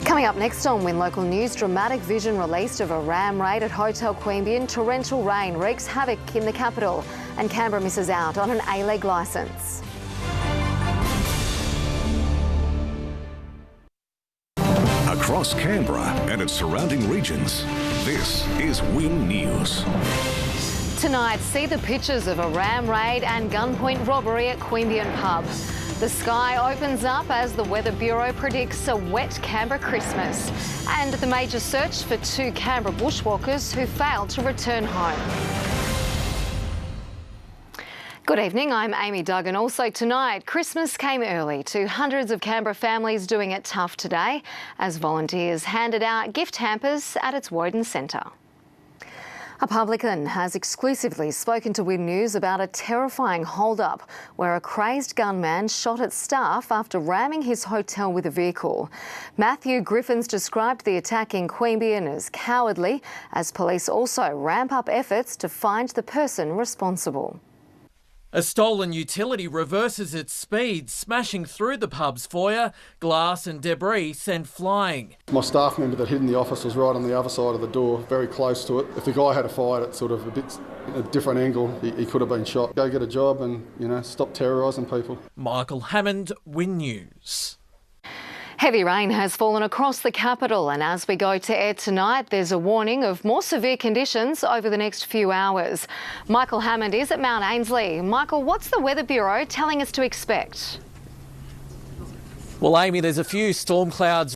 Coming up next on Win Local News, dramatic vision released of a ram raid at Hotel Queanbeyan. Torrential rain wreaks havoc in the capital and Canberra misses out on an A-League licence. Across Canberra and its surrounding regions, this is Win News. Tonight, see the pictures of a ram raid and gunpoint robbery at Queanbeyan pub. The sky opens up as the Weather Bureau predicts a wet Canberra Christmas. And the major search for 2 Canberra bushwalkers who failed to return home. Good evening, I'm Amy Duggan. Also tonight, Christmas came early to hundreds of Canberra families doing it tough today as volunteers handed out gift hampers at its Woden Centre. A publican has exclusively spoken to Win News about a terrifying hold-up where a crazed gunman shot at staff after ramming his hotel with a vehicle. Matthew Griffins described the attack in Queanbeyan as cowardly, as police also ramp up efforts to find the person responsible. A stolen utility reverses its speed, smashing through the pub's foyer, glass and debris sent flying. My staff member that hid in the office was right on the other side of the door, very close to it. If the guy had fired at sort of a different angle, he could have been shot. Go get a job and, stop terrorising people. Michael Hammond, Win News. Heavy rain has fallen across the capital and as we go to air tonight, there's a warning of more severe conditions over the next few hours. Michael Hammond is at Mount Ainslie. Michael, what's the Weather Bureau telling us to expect? Well, Amy, there's a few storm clouds.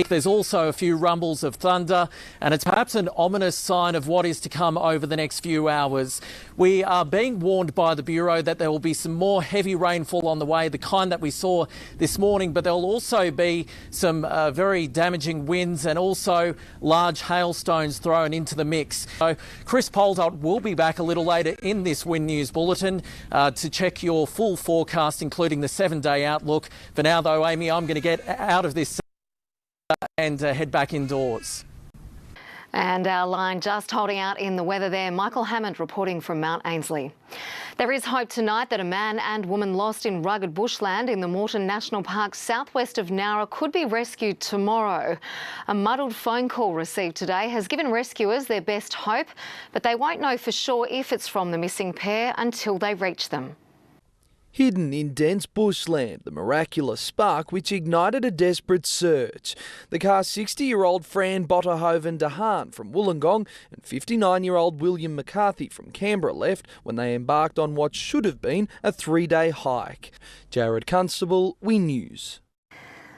There's also a few rumbles of thunder and it's perhaps an ominous sign of what is to come over the next few hours. We are being warned by the Bureau that there will be some more heavy rainfall on the way, the kind that we saw this morning, but there will also be some very damaging winds and also large hailstones thrown into the mix. So Chris Polzot will be back a little later in this Win News Bulletin to check your full forecast, including the 7-day outlook. For now, though, Amy, I'm going to get out of this and head back indoors. And our line just holding out in the weather there. Michael Hammond reporting from Mount Ainslie. There is hope tonight that a man and woman lost in rugged bushland in the Moreton National Park southwest of Nowra could be rescued tomorrow. A muddled phone call received today has given rescuers their best hope, but they won't know for sure if it's from the missing pair until they reach them. Hidden in dense bushland, the miraculous spark which ignited a desperate search. The car's 60-year-old Fran Botterhoven Dehaan from Wollongong and 59-year-old William McCarthy from Canberra left when they embarked on what should have been a 3-day hike. Jared Constable, Win News.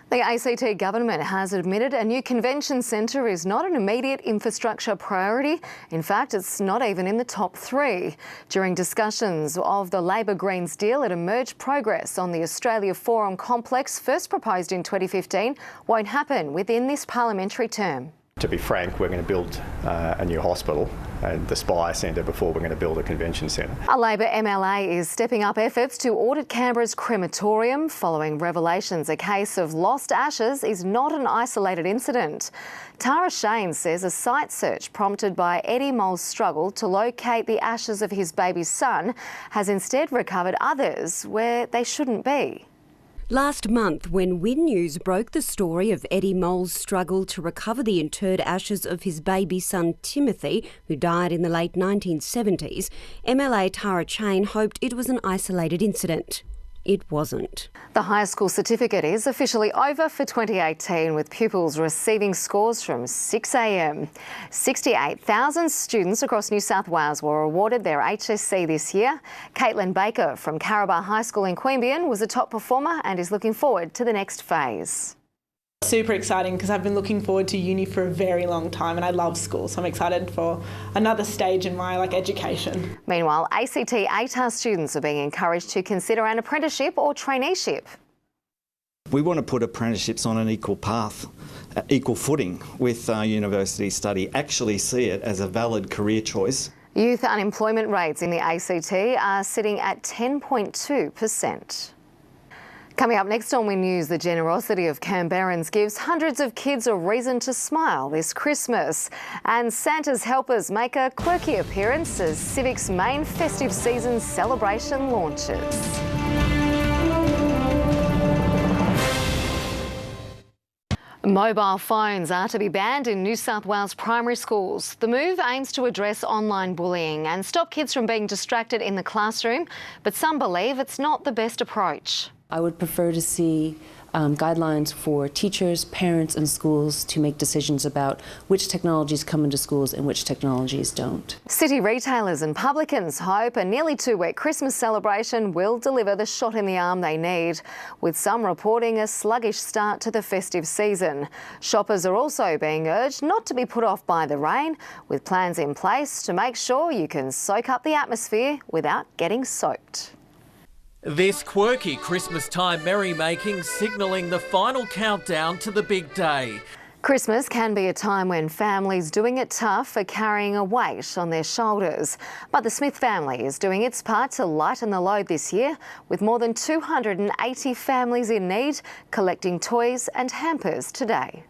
The ACT government has admitted a new convention centre is not an immediate infrastructure priority. In fact, it's not even in the top 3. During discussions of the Labor Greens deal, it emerged progress on the Australia Forum complex, first proposed in 2015, won't happen within this parliamentary term. To be frank, we're going to build a new hospital and the Spire Centre before we're going to build a convention centre. A Labor MLA is stepping up efforts to audit Canberra's crematorium following revelations a case of lost ashes is not an isolated incident. Tara Shane says a site search prompted by Eddie Mole's struggle to locate the ashes of his baby son has instead recovered others where they shouldn't be. Last month, when Win News broke the story of Eddie Mole's struggle to recover the interred ashes of his baby son Timothy, who died in the late 1970s, MLA Tara Shane hoped it was an isolated incident. It wasn't. The high school certificate is officially over for 2018, with pupils receiving scores from 6 a.m. 68,000 students across New South Wales were awarded their HSC this year. Caitlin Baker from Caraba High School in Queanbeyan was a top performer and is looking forward to the next phase. Super exciting because I've been looking forward to uni for a very long time and I love school, so I'm excited for another stage in my education. Meanwhile, ACT ATAR students are being encouraged to consider an apprenticeship or traineeship. We want to put apprenticeships on an equal path, equal footing with university study, actually see it as a valid career choice. Youth unemployment rates in the ACT are sitting at 10.2%. Coming up next on Win News, the generosity of Canberrans gives hundreds of kids a reason to smile this Christmas. And Santa's helpers make a quirky appearance as Civic's main festive season celebration launches. Mobile phones are to be banned in New South Wales primary schools. The move aims to address online bullying and stop kids from being distracted in the classroom, but some believe it's not the best approach. I would prefer to see guidelines for teachers, parents and schools to make decisions about which technologies come into schools and which technologies don't. City retailers and publicans hope a nearly 2-week Christmas celebration will deliver the shot in the arm they need, with some reporting a sluggish start to the festive season. Shoppers are also being urged not to be put off by the rain, with plans in place to make sure you can soak up the atmosphere without getting soaked. This quirky Christmas time merrymaking signalling the final countdown to the big day. Christmas can be a time when families doing it tough are carrying a weight on their shoulders. But the Smith family is doing its part to lighten the load this year, with more than 280 families in need collecting toys and hampers today.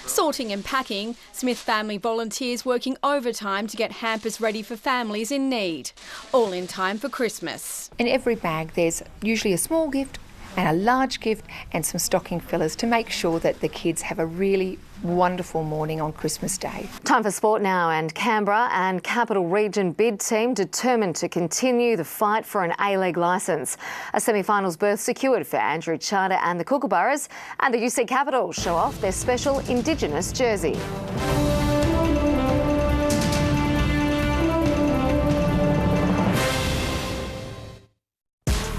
Sorting and packing, Smith family volunteers working overtime to get hampers ready for families in need, all in time for Christmas. In every bag there's usually a small gift and a large gift and some stocking fillers to make sure that the kids have a really wonderful morning on Christmas Day. Time for sport now, and Canberra and Capital Region bid team determined to continue the fight for an A-League licence. A semi-finals berth secured for Andrew Charter and the Kookaburras, and the UC Capitals show off their special Indigenous jersey.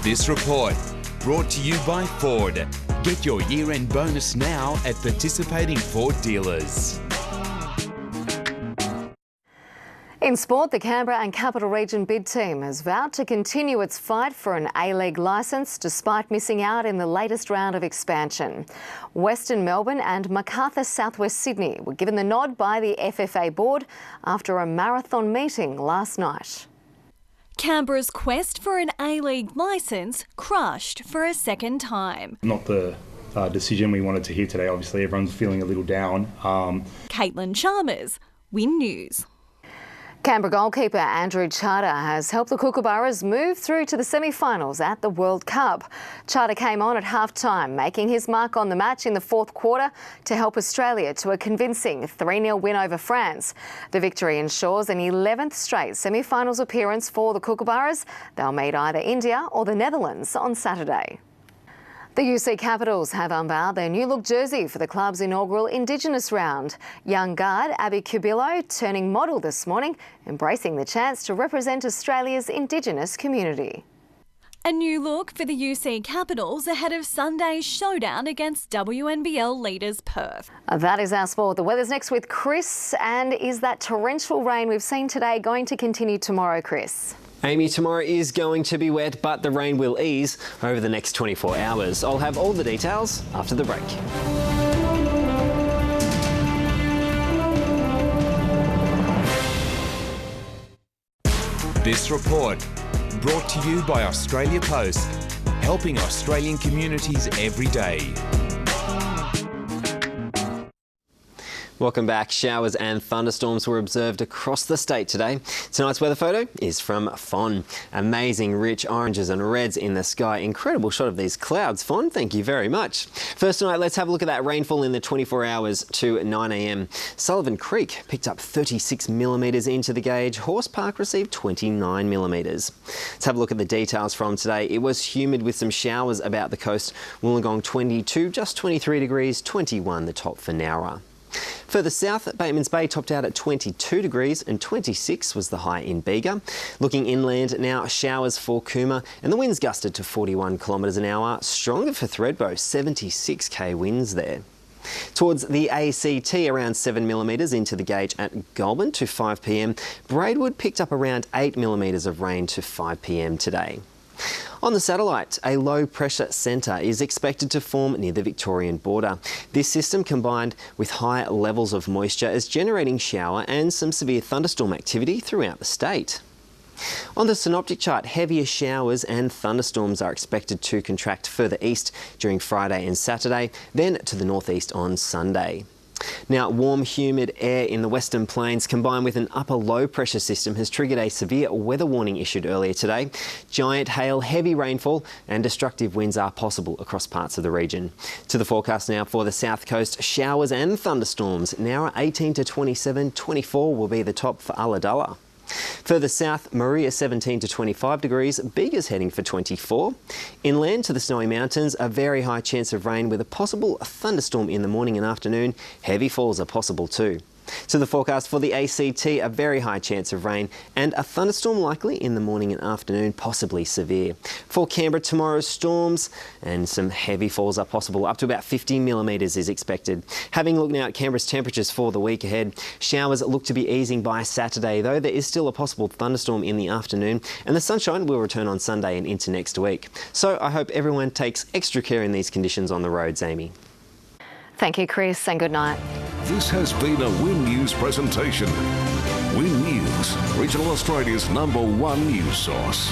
This report brought to you by Ford. Get your year-end bonus now at participating Ford dealers. In sport, the Canberra and Capital Region bid team has vowed to continue its fight for an A-League licence despite missing out in the latest round of expansion. Western Melbourne and Macarthur Southwest Sydney were given the nod by the FFA board after a marathon meeting last night. Canberra's quest for an A-League licence crushed for a second time. Not the decision we wanted to hear today. Obviously, everyone's feeling a little down. Caitlin Chalmers, Win News. Canberra goalkeeper Andrew Charter has helped the Kookaburras move through to the semi-finals at the World Cup. Charter came on at half-time, making his mark on the match in the fourth quarter to help Australia to a convincing 3-0 win over France. The victory ensures an 11th straight semi-finals appearance for the Kookaburras. They'll meet either India or the Netherlands on Saturday. The UC Capitals have unveiled their new look jersey for the club's inaugural Indigenous round. Young guard Abby Cubillo turning model this morning, embracing the chance to represent Australia's Indigenous community. A new look for the UC Capitals ahead of Sunday's showdown against WNBL leaders Perth. That is our sport. The weather's next with Chris. And is that torrential rain we've seen today going to continue tomorrow, Chris? Amy, tomorrow is going to be wet, but the rain will ease over the next 24 hours. I'll have all the details after the break. This report brought to you by Australia Post, helping Australian communities every day. Welcome back. Showers and thunderstorms were observed across the state today. Tonight's weather photo is from Fon. Amazing rich oranges and reds in the sky. Incredible shot of these clouds, Fon. Thank you very much. First tonight, let's have a look at that rainfall in the 24 hours to 9 a.m. Sullivan Creek picked up 36 millimetres into the gauge. Horse Park received 29 millimetres. Let's have a look at the details from today. It was humid with some showers about the coast. Wollongong 22, just 23 degrees, 21 the top for Nowra. Further south, Bateman's Bay topped out at 22 degrees and 26 was the high in Bega. Looking inland now, showers for Cooma and the winds gusted to 41 kilometres an hour. Stronger for Thredbo, 76k winds there. Towards the ACT, around 7 millimetres into the gauge at Goulburn to 5 p.m. Braidwood picked up around 8 millimetres of rain to 5 p.m. today. On the satellite, a low-pressure centre is expected to form near the Victorian border. This system, combined with high levels of moisture, is generating shower and some severe thunderstorm activity throughout the state. On the synoptic chart, heavier showers and thunderstorms are expected to contract further east during Friday and Saturday, then to the northeast on Sunday. Now, warm, humid air in the Western Plains combined with an upper low pressure system has triggered a severe weather warning issued earlier today. Giant hail, heavy rainfall and destructive winds are possible across parts of the region. To the forecast now for the south coast, showers and thunderstorms now are 18 to 27, 24 will be the top for Ulladulla. Further south, Maria 17 to 25 degrees, Bega's heading for 24. Inland to the Snowy Mountains, a very high chance of rain with a possible thunderstorm in the morning and afternoon. Heavy falls are possible too. To the forecast for the ACT, a very high chance of rain and a thunderstorm likely in the morning and afternoon, possibly severe. For Canberra, tomorrow's storms and some heavy falls are possible. Up to about 50 millimetres is expected. Having a look now at Canberra's temperatures for the week ahead, showers look to be easing by Saturday, though there is still a possible thunderstorm in the afternoon, and the sunshine will return on Sunday and into next week. So I hope everyone takes extra care in these conditions on the roads, Amy. Thank you, Chris, and good night. This has been a Win News presentation. Win News, Regional Australia's #1 news source.